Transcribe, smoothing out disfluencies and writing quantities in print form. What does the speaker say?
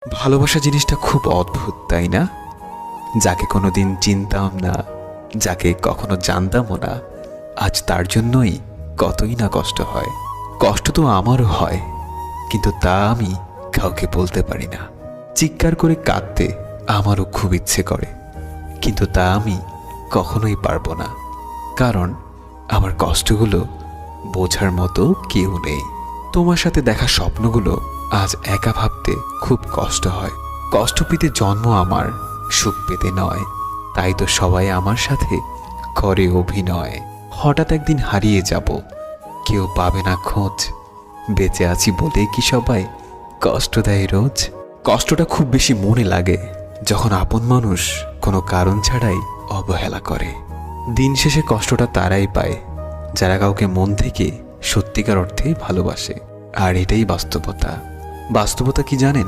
ভালোবাসা জিনিসটা খুব অদ্ভুত, তাই না? যাকে কোনোদিন চিনতাম না, যাকে কখনো জানতামও না, আজ তার জন্যই কতই না কষ্ট হয়। কষ্ট তো আমারও হয়, কিন্তু তা আমি কাউকে বলতে পারি না। চিৎকার করে কাঁদতে আমারও খুব ইচ্ছে করে, কিন্তু তা আমি কখনোই পারবো না, কারণ আমার কষ্টগুলো বোঝার মতো কেউ নেই। তোমার সাথে দেখা স্বপ্নগুলো আজ একা ভাবতে খুব কষ্ট হয়। কষ্ট পেতে জন্ম আমার, সুখ পেতে নয়। তাই তো সবাই আমার সাথে করে অভিনয়। হঠাৎ একদিন হারিয়ে যাব, কেউ পাবে না খোঁজ। বেঁচে আছি বলে কি সবাই কষ্ট দেয় রোজ? কষ্টটা খুব বেশি মনে লাগে যখন আপন মানুষ কোনো কারণ ছাড়াই অবহেলা করে। দিন শেষে কষ্টটা তারাই পায় যারা কাউকে মন থেকে সত্যিকার অর্থে ভালোবাসে। আর এটাই বাস্তবতা। বাস্তবতা কি জানেন?